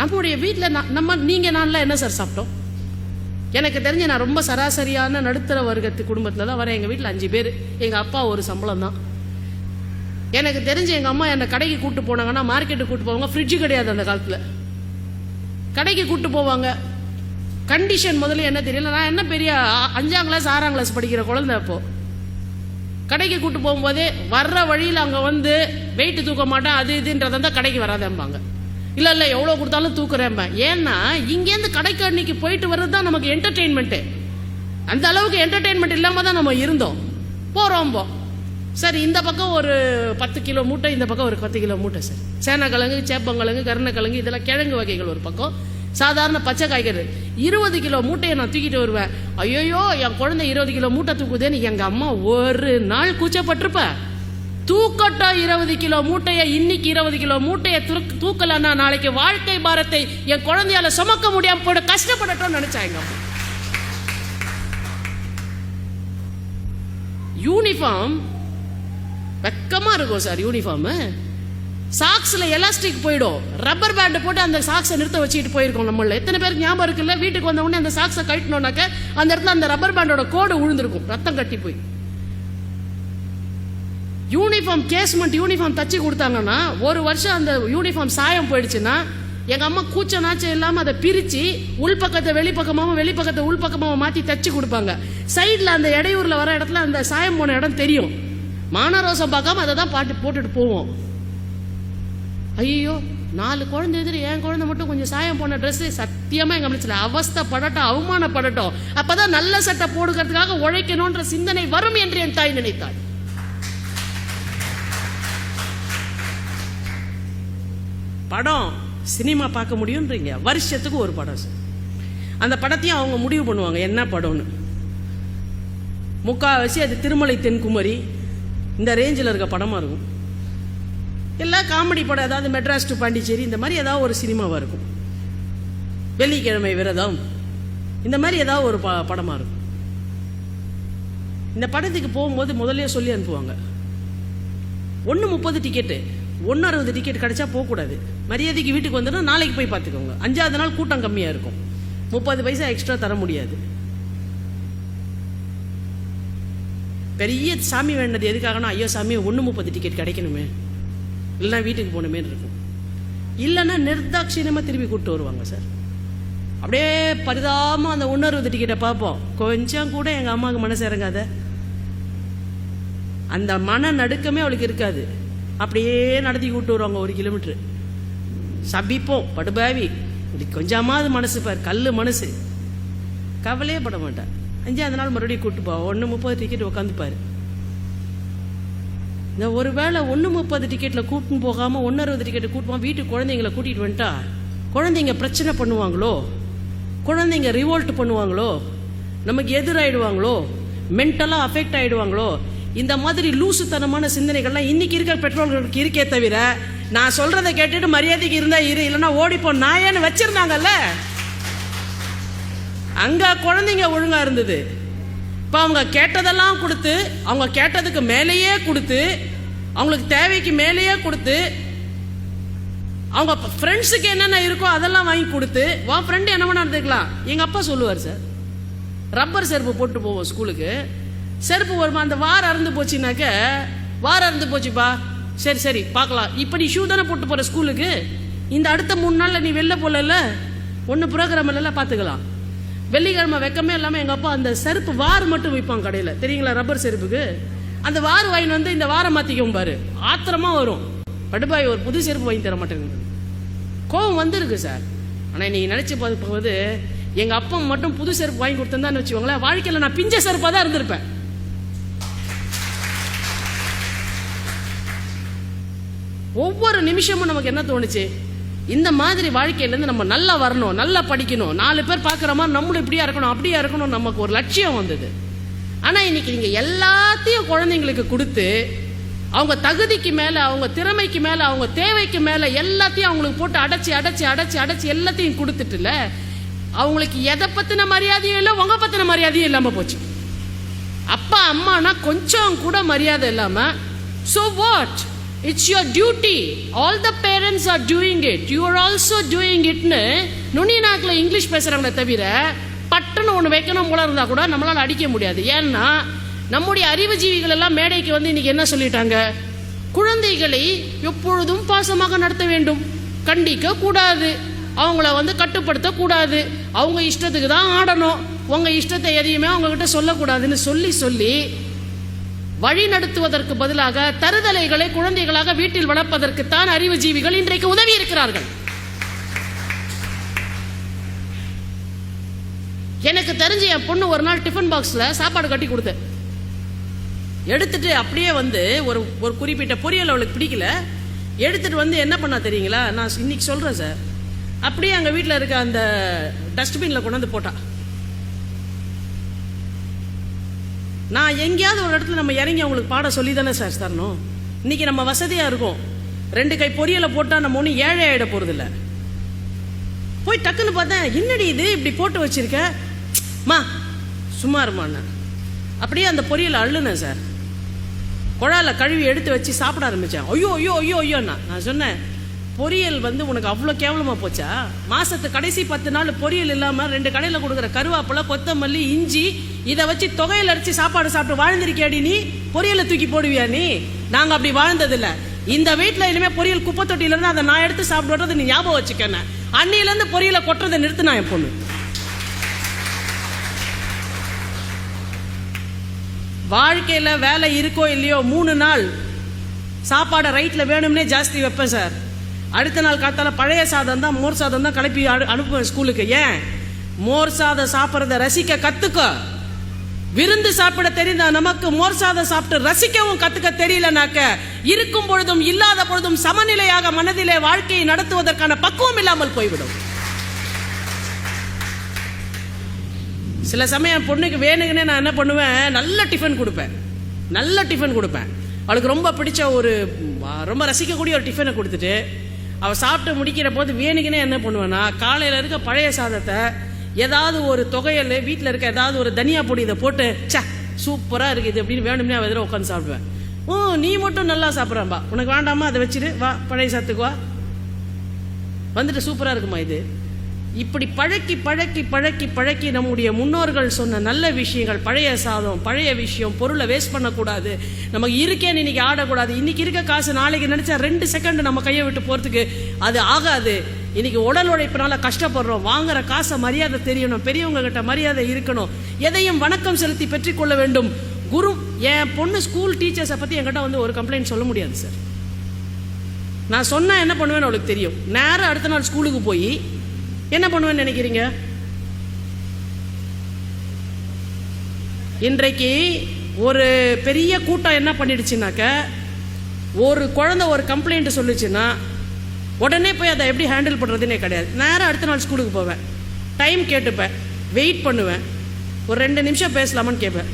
நம்முடைய வீட்டில் நீங்கள் நான்லாம் என்ன சார் சாப்பிட்டோம்? எனக்கு தெரிஞ்சு நான் ரொம்ப சராசரியான நடுத்தர வர்க்கத்து குடும்பத்தில் தான் வரேன். எங்கள் வீட்டில் 5 பேர், எங்கள் அப்பா ஒரு சம்பளம் தான். எனக்கு தெரிஞ்சு எங்கள் அம்மா என்னை கடைக்கு கூப்பிட்டு போனாங்கன்னா மார்க்கெட்டுக்கு கூப்பிட்டு போவாங்க. ஃப்ரிட்ஜு கிடையாது அந்த காலத்தில். கடைக்கு கூப்பிட்டு போவாங்க. கண்டிஷன் முதல்ல என்ன தெரியல, நான் என்ன பெரிய 5ஆம் கிளாஸ் 6ஆம் கிளாஸ் படிக்கிற குழந்தை. அப்போ கடைக்கு கூப்பிட்டு போகும்போதே வர்ற வழியில் அங்கே வந்து வெயிட்டு தூக்க மாட்டேன் அது இதுன்றதை தான் கடைக்கு வராதேம்பாங்க. இல்லை இல்லை எவ்வளோ கொடுத்தாலும் தூக்குறேன்பேன். ஏன்னா இங்கேருந்து கடைக்கு அன்னைக்கு போயிட்டு வர்றது தான் நமக்கு என்டர்டெயின்மெண்ட்டு. அந்த அளவுக்கு என்டர்டெயின்மெண்ட் இல்லாமல் தான் நம்ம இருந்தோம். போகிறோம்போ சார் இந்த பக்கம் ஒரு 10 கிலோ மூட்டை, இந்த பக்கம் ஒரு 10 கிலோ மூட்டை சார். சேனக்கிழங்கு, சேப்பங்கிழங்கு, கருணக்கிழங்கு இதெல்லாம் கிழங்கு வகைகள் ஒரு பக்கம். சாதாரண பச்சை காய்கறி 20 கிலோ மூட்டையை நான் தூக்கிட்டு வருவேன். ஐயோயோ என் குழந்தை 20 கிலோ மூட்டை தூக்குதேன்னு எங்கள் அம்மா ஒரு நாள் கூச்சப்பட்டிருப்பேன். தூக்கட்டும் 20 கிலோ மூட்டையை, இன்னைக்கு 20 கிலோ மூட்டையை தூக்கலன்னா நாளைக்கு வாழ்க்கை பாரத்தை என் குழந்தையால சுமக்க முடியாம போட கஷ்டப்படட்டும் நினைச்சாங்க. யூனிஃபார்ம் வெக்கமா இருக்கும் சார். யூனிஃபார்ம் சாக்ஸ்ல எலாஸ்டிக் போயிடும். ரப்பர் பேண்ட் போட்டு அந்த சாக்ஸை நிறுத்த வச்சுட்டு போயிருக்கோம். நம்மள எத்தனை பேருக்கு ஞாபகம் இருக்குல்ல? வீட்டுக்கு வந்த உடனே அந்த சாக்ஸை கட்டணும்னாக்க அந்த இடத்துல அந்த ரப்பர் பேண்டோட கோடு விழுந்திருக்கும், ரத்தம் கட்டி போய். யூனிஃபார்ம் கேஸ்மெண்ட் யூனிஃபார்ம் தச்சு கொடுத்தாங்கன்னா ஒரு வருஷம் அந்த யூனிஃபார்ம் சாயம் போயிடுச்சுன்னா எங்க அம்மா கூச்ச நாச்சம் இல்லாம அதை பிரிச்சு உள்பக்கத்தை வெளிப்பக்கமாவும் வெளிப்பக்கத்தை உள்பக்கமாவும் மாத்தி தச்சு கொடுப்பாங்க. சைட்ல அந்த இடையூர்ல வர இடத்துல அந்த சாயம் போன இடம் தெரியும். மானரோசம் பார்க்காம அதை தான் போட்டுட்டு போவோம். ஐயோ 4 குழந்தை எதிர என் குழந்தை மட்டும் கொஞ்சம் சாயம் போன ட்ரெஸ் சத்தியமா எங்க அமைச்சல அவஸ்தைப்படட்டும், அவமானப்படட்டும். அப்பதான் நல்ல சட்டை போடுறதுக்காக உழைக்கணும்ன்ற சிந்தனை வரும் என்று என் தாய் நினைத்தாள். படம் சினிமா பார்க்க முடியும்ன்றீங்க, வருஷத்துக்கு ஒரு படம் சார். அந்த படத்தையும் அவங்க முடிவு பண்ணுவாங்க என்ன படம்னு. முக்காவாசி அது திருமலை தென்குமரி இந்த ரேஞ்சில் இருக்க படமா இருக்கும். எல்லாம் காமெடி படம், ஏதாவது மெட்ராஸ் டு பாண்டிச்சேரி இந்த மாதிரி ஏதாவது ஒரு சினிமாவாக இருக்கும். வெள்ளிக்கிழமை விரதம் இந்த மாதிரி ஏதாவது ஒரு படமாக இருக்கும். இந்த படத்துக்கு போகும்போது முதல்ல சொல்லி அனுப்புவாங்க 1:30 டிக்கெட்டு, 1:60 டிக்கெட் கிடைச்சா போகக்கூடாது. மரியாதைக்கு வீட்டுக்கு வந்துடும், நாளைக்கு போய் பார்த்துக்கோங்க. 5ஆவது நாள் கூட்டம் கம்மியாக இருக்கும், 30 பைசா எக்ஸ்ட்ரா தர முடியாது. பெரிய சாமி வேண்டது எதுக்காகனா, ஐயோ சாமி 1:30 டிக்கெட் கிடைக்கணுமே, இல்லைன்னா வீட்டுக்கு போகணுமே இருக்கும். இல்லைன்னா நிர்தாட்சியமாக திருப்பி கூப்பிட்டு வருவாங்க சார். அப்படியே பரிதாபமாக அந்த 1:60 டிக்கெட்டை பார்ப்போம். கொஞ்சம் கூட எங்கள் அம்மாவுக்கு மனசு இறங்காத, அந்த மன நடுக்கமே அவளுக்கு இருக்காது. அப்படியே நடத்தி கூப்பிட்டு வருவாங்க 1 கிலோமீட்டர். சபிப்போம், படுபாவி, கொஞ்சமாவது மனசு பாரு, கல் மனசு, கவலையே பட மாட்டேன். 5ஆவது நாள் மறுபடியும் கூப்பிட்டு போவோம். 1:30 டிக்கெட் உட்காந்துப்பாரு. இந்த ஒரு வேளை 1:30 டிக்கெட்டில் கூட்டின்னு போகாமல் 1:60 டிக்கெட்டு கூட்டுவோம். வீட்டுக்கு குழந்தைங்களை கூட்டிகிட்டு வந்துட்டா குழந்தைங்க பிரச்சனை பண்ணுவாங்களோ, குழந்தைங்க ரிவோல்ட் பண்ணுவாங்களோ, நமக்கு எதிராயிடுவாங்களோ, மென்டலாக அஃபெக்ட் ஆகிடுவாங்களோ, இந்த மாதிரி லூசுத்தனமான சிந்தனைகள்லாம் இன்னைக்கு இருக்கிற பெற்றோர்களுக்கு இருக்கே தவிர, நான் சொல்றதை கேட்டுட்டு மரியாதைக்கு இருந்தா இரு, இல்லைன்னா ஓடிப்போம் நாயன்னு வச்சிருந்தாங்கல்ல, அங்க குழந்தைங்க ஒழுங்கா இருந்தது. இப்போ அவங்க கேட்டதெல்லாம் கொடுத்து, அவங்க கேட்டதுக்கு மேலேயே கொடுத்து, அவங்களுக்கு தேவைக்கு மேலேயே கொடுத்து, அவங்க ஃப்ரெண்ட்ஸுக்கு என்னென்ன இருக்கோ அதெல்லாம் வாங்கி கொடுத்து, வா ஃப்ரெண்டு என்ன வேணா எடுத்துக்கலாம். எங்கள் அப்பா சொல்லுவார் சார், ரப்பர் செருப்பு போட்டு போவோம் ஸ்கூலுக்கு. செருப்பு வருமா, அந்த வாரம் அறுந்து போச்சுனாக்க, வாரம் அறுந்து போச்சுப்பா, சரி சரி பார்க்கலாம். இப்போ நீ ஷூ தானே போட்டு போகிற ஸ்கூலுக்கு, இந்த அடுத்த 3 நாளில் நீ வெளில போகல, ஒன்று ப்ரோக்ராம் எல்லாம் பார்த்துக்கலாம். வெள்ளிக்கிழமை வெக்கமே இல்லாமல் எங்கள் அப்பா அந்த செருப்பு வார் மட்டும் விற்பாங்க கடையில், தெரியுங்களா, ரப்பர் செருப்புக்கு. அந்த வார் வாங்கிட்டு வந்து இந்த வாரம் மாற்றிக்கும் பாரு, ஆத்திரமா வரும். படுபாய் ஒரு புது செருப்பு வாங்கி தர மாட்டேங்குது, கோவம் வந்துருக்கு சார். ஆனால் நீங்கள் நினச்சி பார்க்கும்போது எங்கள் அப்பா மட்டும் புது செருப்பு வாங்கி கொடுத்துருந்தான்னு வச்சுக்கோங்களேன், வாழ்க்கையில் நான் பிஞ்ச செருப்பாக தான் இருந்திருப்பேன். ஒவ்வொரு நிமிஷமும் நமக்கு என்ன தோணுச்சு, இந்த மாதிரி வாழ்க்கையிலேருந்து நம்ம நல்லா வரணும், நல்லா படிக்கணும், 4 பேர் பார்க்குற மாதிரி நம்மளும் இப்படியா இருக்கணும் அப்படியா இருக்கணும், நமக்கு ஒரு லட்சியம் வந்தது. ஆனால் இன்னைக்கு நீங்கள் எல்லாத்தையும் குழந்தைங்களுக்கு கொடுத்து, அவங்க தகுதிக்கு மேலே, அவங்க திறமைக்கு மேலே, அவங்க தேவைக்கு மேலே எல்லாத்தையும் அவங்களுக்கு போட்டு அடைச்சி அடைச்சி அடைச்சி அடைச்சி எல்லாத்தையும் கொடுத்துட்டுல, அவங்களுக்கு எதை பற்றின மரியாதையும் இல்லை, உங்க பற்றின மரியாதையும் இல்லாமல் போச்சு. அப்பா அம்மானா கொஞ்சம் கூட மரியாதை இல்லாமல், so what, it's your duty, all the parents are doing it, you are also doing இட்னு நுனி நாக்கில் இங்கிலீஷ் பேசுறாங்களே தவிர பட்டுன்னு ஒன்று வைக்கணும் போல இருந்தால் கூட நம்மளால் அடிக்க முடியாது. ஏன்னா நம்முடைய அறிவுஜீவிகள் எல்லாம் மேடைக்கு வந்து இன்னைக்கு என்ன சொல்லிட்டாங்க, குழந்தைகளை எப்பொழுதும் பாசமாக நடத்த வேண்டும், கண்டிக்க கூடாது, அவங்கள வந்து கட்டுப்படுத்த கூடாது, அவங்க இஷ்டத்துக்கு தான் ஆடணும், உங்க இஷ்டத்தை எதையுமே அவங்க கிட்ட சொல்லக்கூடாதுன்னு சொல்லி சொல்லி வழி நடத்துவதற்கு பதிலாக தருதலைகளை குழந்தைகளாக வீட்டில் வளர்ப்பதற்கு தான் அறிவுஜீவிகள் இன்றைக்கு உதவி இருக்கிறார்கள். எனக்கு தெரிஞ்சு என் பொண்ணு ஒரு நாள் டிஃபன் பாக்ஸ்ல சாப்பாடு கட்டி கொடுத்தேன், எடுத்துட்டு அப்படியே வந்து ஒரு ஒரு குறிப்பிட்ட பொரியல் அவளுக்கு பிடிக்கல, எடுத்துட்டு வந்து என்ன பண்ணா தெரியுங்களா, நான் இன்னைக்கு சொல்றேன் சார், அப்படியே அங்க வீட்டில் இருக்க அந்த டஸ்ட்பின்ல கொண்டு வந்து போட்டா. நான் எங்கேயாவது ஒரு இடத்துல நம்ம இறங்கி அவங்களுக்கு பாட சொல்லி தானே சார் தரணும். இன்னைக்கு நம்ம வசதியா இருக்கும், 2 கை பொரியலை போட்டா நம்ம ஒன்றும் ஏழை ஆயிட போறது இல்லை. போய் டக்குன்னு பார்த்தேன், என்னடி இது இப்படி போட்டு வச்சிருக்க, மா சும்மா இருமான்னு அப்படியே அந்த பொரியலை அள்ளுனேன் சார். குழால கழுவி எடுத்து வச்சு சாப்பிட ஆரம்பிச்சேன். ஐயோ ஐயோ ஐயோ ஐயோண்ணா. நான் சொன்னேன், பொரியல் வந்து உனக்கு அவ்வளோ கேவலமா போச்சா? மாசத்து கடைசி 10 நாள் பொரியல் இல்லாம 2 கடையில் கொடுக்குற கருவேப்பிலை, கொத்தமல்லி, இஞ்சி இதை வச்சு தொகையில் அடிச்சு சாப்பாடு சாப்பிட்டு வாழ்ந்திருக்கியாடி நீ? பொரியலை தூக்கி போடுவியா நீ? நாங்க அப்படி வாழ்ந்ததில்லை. இந்த வீட்டில் இனிமே பொரியல் குப்பை தொட்டியில இருந்து அதை நான் எடுத்து சாப்பிடுறது நீ ஞாபகம் வச்சுக்கன. அன்னில இருந்து பொரியலை கொட்டுறதை நிறுத்தினா என் பொண்ணு. வாழ்க்கையில வேலை இருக்கோ இல்லையோ 3 நாள் சாப்பாடை ரைட்ல வேணும்னே ஜாஸ்தி வைப்பேன் சார். அடுத்த நாள் காத்தால பழைய சாதம் தான், மோர் சாதம் தான் கிளப்பி அனுப்புவேன் ஸ்கூலுக்கு. ஏன்? மோர் சாதம் சாப்பிட்றத ரசிக்க கத்துக்கோ. விருந்து சாப்பிட தெரிந்த நமக்கு மோர் சாதம் சாப்பிட்டு ரசிக்கவும் கத்துக்க தெரியலனாக்க இருக்கும் பொழுதும் இல்லாத பொழுதும் சமநிலையாக மனதிலே வாழ்க்கையை நடத்துவதற்கான பக்குவம் இல்லாமல் போய்விடும். சில சமயம் பொண்ணுக்கு வேணுங்கன்னே நான் என்ன பண்ணுவேன், நல்ல டிஃபன் கொடுப்பேன். அவளுக்கு ரொம்ப பிடிச்ச ஒரு ரொம்ப ரசிக்கக்கூடிய ஒரு டிஃபனை கொடுத்துட்டு அவள் சாப்பிட்டு முடிக்கிற போது வேணுங்கன்னே என்ன பண்ணுவேன்னா, காலையில் இருக்க பழைய சாதத்தை ஏதாவது ஒரு தொகையில் வீட்டில் இருக்க ஏதாவது ஒரு தனியா பொடி இதை போட்டு சே சூப்பராக இருக்குது அப்படின்னு வேணும்னே அவள் எதிர உட்காந்து சாப்பிடுவேன். நீ மட்டும் நல்லா சாப்பிட்றான்பா, உனக்கு வேண்டாமா அதை வச்சுட்டு வா பழைய சாதத்துக்கு வா, வந்துட்டு சூப்பராக இருக்குமா இது. இப்படி பழக்கி பழக்கி பழக்கி பழக்கி நம்முடைய முன்னோர்கள் சொன்ன நல்ல விஷயங்கள், பழைய சாதம், பழைய விஷயம், பொருளை வேஸ்ட் பண்ணக்கூடாது, நமக்கு இருக்கேன்னு இன்னைக்கு ஆடக்கூடாது, இன்னைக்கு இருக்க காசு நாளைக்கு நினைச்சா 2 செகண்ட் நம்ம கையை விட்டு போறதுக்கு அது ஆகாது. இன்னைக்கு உடல் உழைப்பினால கஷ்டப்படுறோம், வாங்குற காசை மரியாதை தெரியணும், பெரியவங்க கிட்ட மரியாதை இருக்கணும், எதையும் வணக்கம் செலுத்தி பெற்றுக்கொள்ள வேண்டும். குரு என் பொண்ணு ஸ்கூல் டீச்சர்ஸை பத்தி என்கிட்ட வந்து ஒரு கம்ப்ளைண்ட் சொல்ல முடியாது சார். நான் சொன்னா என்ன பண்ணுவேன்னு அவளுக்கு தெரியும். நேரம் அடுத்த நாள் ஸ்கூலுக்கு போய் என்ன பண்ணுவேன்னு நினைக்கிறீங்க? இன்றைக்கு ஒரு பெரிய கூட்டம் என்ன பண்ணிடுச்சுனாக்க, ஒரு குழந்தை ஒரு கம்ப்ளைண்ட் சொல்லுச்சுன்னா உடனே போய் அதை எப்படி ஹேண்டில் பண்ணுறதுன்னே கிடையாது. நேரம் அடுத்த நாள் ஸ்கூலுக்கு போவேன், டைம் கேட்டுப்பேன், வெயிட் பண்ணுவேன், ஒரு 2 நிமிஷம் பேசலாமான்னு கேட்பேன்.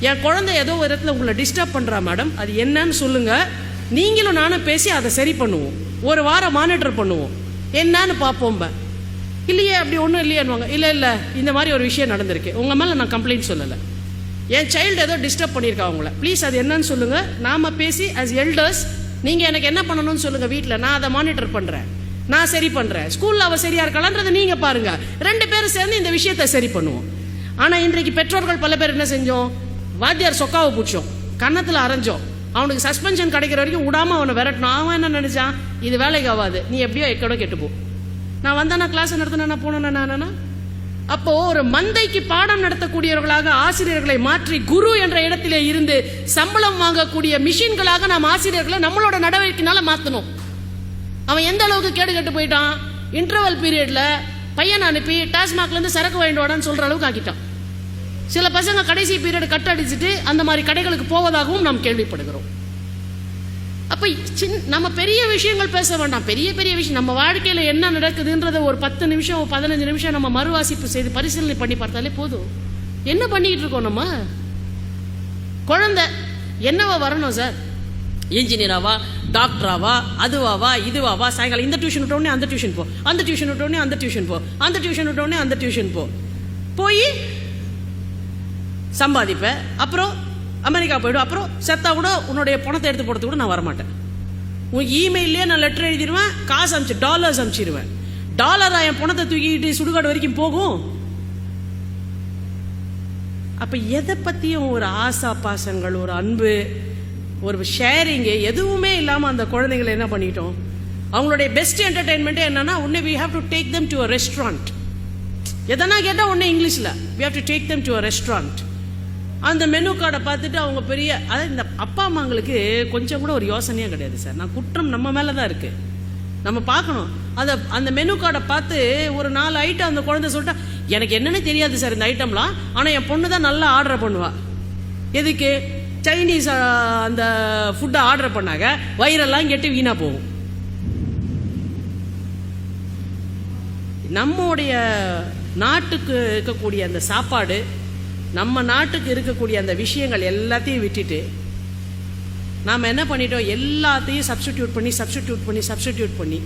என் குழந்தை ஏதோ ஒரு இடத்துல உங்களை டிஸ்டர்ப் பண்ணுறா மேடம், அது என்னன்னு சொல்லுங்க, நீங்களும் நானும் பேசி அதை சரி பண்ணுவோம், ஒரு வாரம் மானிட்டர் பண்ணுவோம், என்னன்னு பார்ப்போம்ப. இல்லையே அப்படி ஒன்றும் இல்லையானுவாங்க. இல்லை இந்த மாதிரி ஒரு விஷயம் நடந்திருக்கு, உங்கள் மேலே நான் கம்ப்ளைண்ட் சொல்லலை, என் சைல்டு ஏதோ டிஸ்டர்ப் பண்ணியிருக்கா அவங்கள, ப்ளீஸ் அது என்னன்னு சொல்லுங்கள், நாம் பேசி ஆஸ் எல்டர்ஸ் நீங்கள் எனக்கு என்ன பண்ணணும்னு சொல்லுங்கள், வீட்டில் நான் அதை மானிட்டர் பண்ணுறேன், நான் சரி பண்ணுறேன், ஸ்கூலில் அவள் சரியாக இருக்கலான்றதை நீங்கள் பாருங்கள், 2 பேரும் சேர்ந்து இந்த விஷயத்தை சரி பண்ணுவோம். ஆனால் இன்றைக்கு பெற்றோர்கள் பல பேர் என்ன செஞ்சோம், வாத்தியார் சொக்காவை பிடிச்சோம், கன்னத்தில் அரைஞ்சோம், அவனுக்கு சஸ்பென்ஷன் கிடைக்கிற வரைக்கும் விடாமல் அவனை விரட்டணும். அவன் என்ன நினைச்சான், இது வேலைக்கு ஆகாது, நீ எப்படியோ எக்கடோ கெட்டுப்போ, நான் வந்தானா கிளாஸ் நடத்தினா போனா. அப்போ ஒரு மந்தைக்கு பாடம் நடத்தக்கூடியவர்களாக ஆசிரியர்களை மாற்றி குரு என்ற இடத்திலே இருந்து சம்பளம் வாங்கக்கூடிய மிஷின்களாக நாம் ஆசிரியர்களை நம்மளோட நடவடிக்கைனால மாற்றணும். அவன் எந்த அளவுக்கு கேடு கட்டு போயிட்டான், இன்டர்வல் பீரியட்ல பையன் அனுப்பி டாஸ்மாக்ல இருந்து சரக்கு வாங்கிட்டு வாடான்னு சொல்ற அளவுக்கு ஆக்கிட்டான். சில பசங்க கடைசி பீரியட் கட் அடிச்சுட்டு அந்த மாதிரி கடைகளுக்கு போவதாகவும் நாம் கேள்விப்படுகிறோம். அப்ப நம்ம பெரிய விஷயங்கள் பேச வேண்டாம், பெரிய பெரிய விஷயம் நம்ம வாழ்க்கையில என்ன நடக்குதுன்றத ஒரு 10 நிமிஷம் 15 நிமிஷம் நம்ம மறுவாசிப்பு செய்து பரிசீலனை பண்ணி பார்த்தாலே போதும். என்ன பண்ணிட்டு இருக்கோம் நம்ம? குழந்தை என்னவா வரணும் சார், இன்ஜினியராவா, டாக்டராவா, அதுவாவா, இதுவாவா, சாயங்காலம் இந்த டியூஷன் விட்டோடனே அந்த டியூஷன் போ, அந்த டியூஷன் விட்டோடனே அந்த டியூஷன் போ, அந்த டியூஷன் விட்டோடனே அந்த டியூஷன் போ, போய் சம்பாதிப்பேன், அப்புறம் அமெரிக்கா போய்டும், அப்புறம் செத்தா கூட உன்னுடைய பணத்தை எடுத்து போடுறது கூட நான் வரமாட்டேன். உன் இமெயிலே நான் லெட்டர் எழுதிடுவேன், காசு அனுப்பிச்சு டாலர்ஸ் அனுப்பிச்சிடுவேன். டாலரா என் பணத்தை தூக்கிட்டு சுடுகாடு வரைக்கும் போகும்? அப்ப எதை பத்தியும் ஒரு ஆசா பாசங்கள், ஒரு அன்பு, ஒரு ஷேரிங்கு எதுவுமே இல்லாம அந்த குழந்தைகளை என்ன பண்ணிட்டோம்? அவங்களுடைய பெஸ்ட் என்டர்டைன்மெண்ட்டே என்னன்னா, உடனே we have to take them to a restaurant. எதனா கேட்டால் உடனே இங்கிலீஷில் we have to take them to a restaurant. அந்த மெனு கார்டை பார்த்துட்டு அவங்க பெரிய, அதாவது இந்த அப்பா அம்மாங்களுக்கு கொஞ்சம் கூட ஒரு யோசனையே கிடையாது சார். நான் குற்றம் நம்ம மேலே தான் இருக்கு, நம்ம பார்க்கணும். அந்த மெனு கார்டை பார்த்து ஒரு 4 ஐட்டம் அந்த குழந்தை சொல்லிட்டா, எனக்கு என்னன்னு தெரியாது சார் இந்த ஐட்டம்லாம், ஆனால் என் பொண்ணு தான் நல்லா ஆர்டர் பண்ணுவா. எதுக்கு? சைனீஸ் அந்த ஃபுட்டை ஆர்டர் பண்ணாங்க, வயிறெல்லாம் கெட்டு வீணாக போகும். நம்முடைய நாட்டுக்கு இருக்கக்கூடிய அந்த சாப்பாடு, நம்ம நாட்டுக்கு இருக்கக்கூடிய அந்த விஷயங்கள் எல்லாத்தையும் விட்டுட்டு நாம் என்ன பண்ணிட்டோம்? எல்லாத்தையும் சப்ஸ்டிடியூட் பண்ணி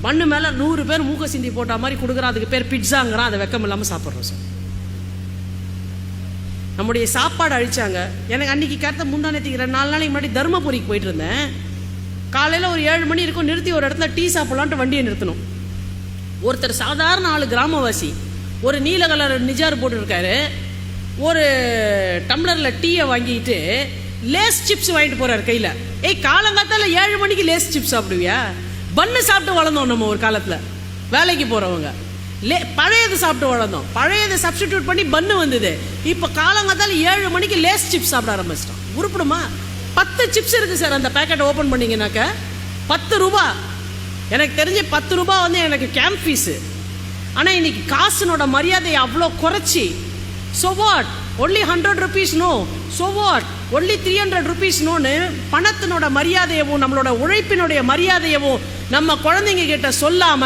மண்ணு மேலே 100 பேர் மூக்க சிந்தி போட்ட மாதிரி கொடுக்குறான். அதுக்கு பேர் பிட்ஸாங்கிறான். அதை வெக்கம் இல்லாமல் சாப்பிட்றோம் சார். நம்முடைய சாப்பாடு அழிச்சாங்க. எனக்கு அன்னைக்கு கருத்தை முந்தானத்துக்கு 4 நாளைக்கு முன்னாடி தருமபுரிக்கு போயிட்டு இருந்தேன். காலையில் ஒரு 7 மணி இருக்கும், நிறுத்தி ஒரு இடத்துல டீ சாப்பிட்லான்ட்டு வண்டியை நிறுத்தணும். ஒருத்தர் சாதாரண ஆளு, கிராமவாசி, ஒரு நீல கலர் நிஜார் போட்டுருக்காரு, ஒரு டம்ளரில் டீயை வாங்கிட்டு லேஸ் சிப்ஸ் வாங்கிட்டு போறாரு கையில். காலங்காத்தால 7 மணிக்கு லேஸ் சிப்ஸ் சாப்பிடுவியா? பன்னு சாப்பிட்டு வளர்ந்தோம் நம்ம ஒரு காலத்தில், வேலைக்கு போகிறவங்க. பழையது சாப்பிட்டு வளர்ந்தோம். பழையதை சப்ஸ்டிடியூட் பண்ணி பன்னு வந்தது. இப்போ காலங்காத்தால 7 மணிக்கு லேஸ் சிப்ஸ் சாப்பிட ஆரம்பிச்சிட்டோம். உருப்பிடுமா? 10 சிப்ஸ் இருக்கு சார் அந்த பேக்கெட் ஓப்பன் பண்ணிங்கனாக்க 10 ரூபா. எனக்கு தெரிஞ்ச 10 ரூபா வந்து எனக்கு கேம்ப் ஃபீஸு. ஆனால் இன்னைக்கு காசுனோட மரியாதையை அவ்வளோ குறைச்சி, so what, only 100 rupees no, so what, only 300 rupees நோன்னு பணத்தினோட மரியாதையவும் நம்மளோட உழைப்பினுடைய மரியாதையவும் நம்ம குழந்தைங்க கிட்ட சொல்லாம,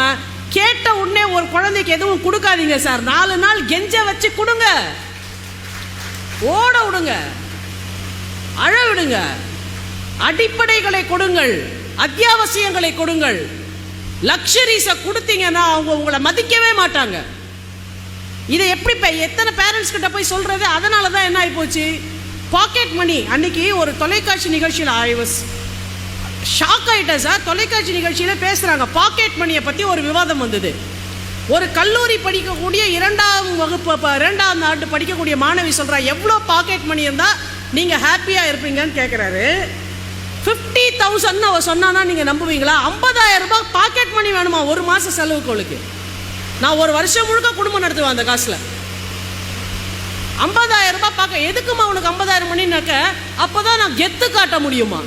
கேட்ட உடனே ஒரு குழந்தைக்கு எதுவும் கொடுக்காதீங்க சார். 4 நாள் கெஞ்ச வச்சு கொடுங்க, ஓட விடுங்க, அழ விடுங்க, அடிப்படைகளை கொடுங்கள், அத்தியாவசியங்களை கொடுங்கள். லக்ஸரிஸை கொடுத்தீங்கன்னா அவங்க உங்களை மதிக்கவே மாட்டாங்க. இதை எப்படி எத்தனை பேரண்ட்ஸ் கிட்ட போய் சொல்றது? அதனால தான் என்ன ஆகி போச்சு, பாக்கெட் மணி. அன்னைக்கு ஒரு தொலைக்காட்சி நிகழ்ச்சியில் ஐ வாஸ் ஷாக் ஆயிட்டேன் சார். தொலைக்காட்சி நிகழ்ச்சியில் பேசுறாங்க, பாக்கெட் மணியை பற்றி ஒரு விவாதம் வந்தது. ஒரு கல்லூரி படிக்கக்கூடிய 2ஆம் வகுப்பு 2ஆம் ஆண்டு படிக்கக்கூடிய மாணவி சொல்றா, எவ்வளோ பாக்கெட் மணி இருந்தால் நீங்கள் ஹாப்பியாக இருப்பீங்கன்னு கேட்குறாரு. 50,000 அவ சொன்னானா நீங்கள் நம்புவீங்களா? 50,000 ரூபாய் பாக்கெட் மணி வேணுமா ஒரு மாதம் செலவுக்கு? அவளுக்கு நான் ஒரு வருஷம் முழுக்க குடும்பம் நடத்துவேன் அந்த காசில். 50,000 ரூபாய் பார்க்க எதுக்குமா உனக்கு 50,000 மணினாக்க? அப்போதான் நான் கெத்து காட்ட முடியுமா?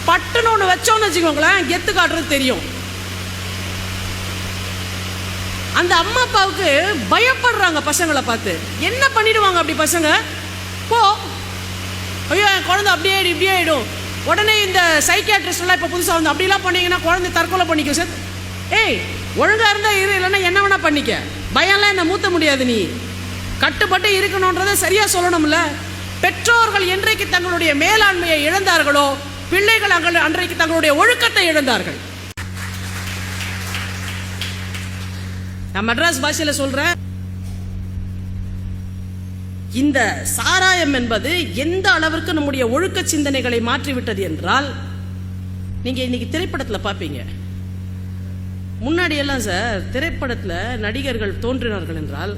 பட்டுன்னு ஒன்று வச்சோன்னு வச்சுக்கோங்களேன், கெத்து காட்டுறது தெரியும். அந்த அம்மா அப்பாவுக்கு பயப்படுறாங்க பசங்களை பார்த்து. என்ன பண்ணிடுவாங்க அப்படி பசங்க? போ, ஐயோ என் குழந்தை அப்படியே ஆயிடும் இப்படியே ஆயிடும். உடனே இந்த சைக்கியாட்ரிஸ்ட் எல்லாம் இப்போ புதுசாக வந்து அப்படிலாம் பண்ணீங்கன்னா குழந்தை தற்கொலை பண்ணிக்க சார். ஒழுங்கா இருந்தா இரு, இல்லைன்னா என்ன வேணா பண்ணிக்க. பயம்லாம் என்ன மூத்த முடியாது. நீ கட்டுப்பட்டு இருக்கணும்ன்றதை சரியா சொல்லணும்ல. பெற்றோர்கள் என்றைக்கு தங்களுடைய மேலாண்மையை இழந்தார்களோ, பிள்ளைகள் அன்றைக்கு தங்களுடைய ஒழுக்கத்தை இழந்தார்கள். நான் மெட்ராஸ் பாஷையில சொல்றேன், இந்த சாராயம் என்பது எந்த அளவிற்கு நம்முடைய ஒழுக்க சிந்தனைகளை மாற்றிவிட்டது என்றால், நீங்க இன்னைக்கு திரைப்படத்தில் பார்ப்பீங்க. முன்னாடி எல்லாம் சார் திரைப்படத்தில் நடிகர்கள் தோன்றினார்கள் என்றால்,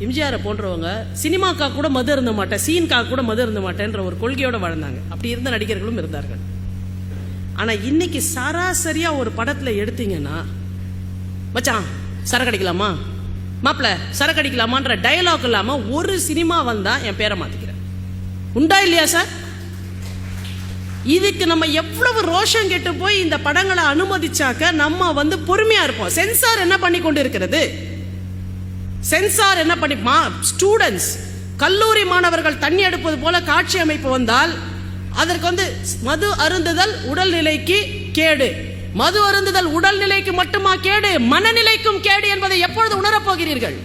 எம்ஜிஆரை போன்றவங்க சினிமாக்கா கூட மது இருந்த மாட்டேன், சீன்கா கூட மது இருந்த மாட்டேன்ற ஒரு கொள்கையோட வாழ்ந்தாங்க. அப்படி இருந்த நடிகர்களும் இருந்தார்கள். ஆனா இன்னைக்கு சராசரியா ஒரு படத்துல எடுத்தீங்கன்னா, மச்சான் சரக்கு அடிக்கலாமா, மாப்பிள்ள சரக்கு அடிக்கலாமான்ற டயலாக் இல்லாம ஒரு சினிமா வந்தா என் பேரை மாத்திக்கிறேன். உண்டா இல்லையா சார்? இதுக்கு நம்ம எவ்வளவு ரோஷம் கெட்டு போய் இந்த படங்களை அனுமதிச்சாக்க நம்ம வந்து பொறுமையா இருப்போம். சென்சார் என்ன பண்ணி கொண்டு இருக்கிறது? சென்சார் என்ன பண்ணி, ஸ்டூடெண்ட்ஸ் கல்லூரி மாணவர்கள் தண்ணி எடுப்பது போல காட்சி அமைப்பு வந்தால் அதற்கு வந்து மது அருந்துதல் உடல்நிலைக்கு கேடு. மது அருந்துதல் உடல்நிலைக்கு மட்டுமா கேடு, மனநிலைக்கும் கேடு என்பதை எப்பொழுது உணரப்போகிறீர்கள்?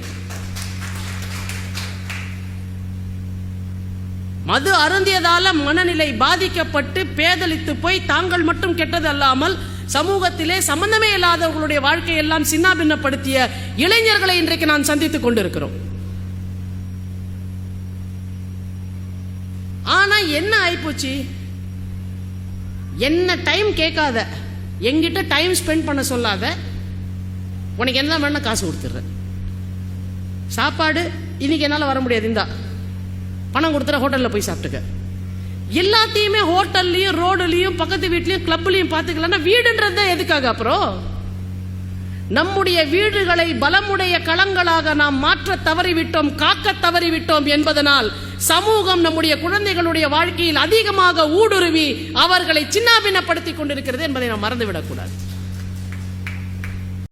மது அருந்தியதால மனநிலை பாதிக்கப்பட்டு பேதலித்து போய் தாங்கள் மட்டும் கெட்டது அல்லாமல் சமூகத்திலே சம்பந்தமே இல்லாதவர்களுடைய வாழ்க்கையெல்லாம் சின்னாபின்னப்படுத்திய இளைஞர்களை இன்றைக்கு நான் சந்தித்துக் கொண்டிருக்கிறோம். ஆனா என்ன ஆயிப்போச்சு, என்ன டைம் கேட்காத, எங்கிட்ட டைம் ஸ்பெண்ட் பண்ண சொல்லாத, உனக்கு என்ன வேணா காசு கொடுத்துட்றேன். சாப்பாடு இன்னைக்கு என்னால் வர முடியாது, இந்தா பணம் கொடுத்துற ஹோட்டலில் போய் சாப்பிட்டுக்க. எல்லாத்தையுமே ஹோட்டல்லையும் ரோடுலையும் பக்கத்து வீட்லையும் கிளப்லையும் பார்த்துக்கலன்னா வீடுன்றது எதுக்காக? அப்புறம் நம்முடைய வீடுகளை பலமுடைய களங்களாக நாம் மாற்ற தவறிவிட்டோம், காக்க தவறிவிட்டோம் என்பதனால் சமூகம் நம்முடைய குழந்தைகளுடைய வாழ்க்கையில் அதிகமாக ஊடுருவி அவர்களை சின்னாபின்னப்படுத்திக் கொண்டிருக்கிறது என்பதை நாம் மறந்துவிடக்கூடாது.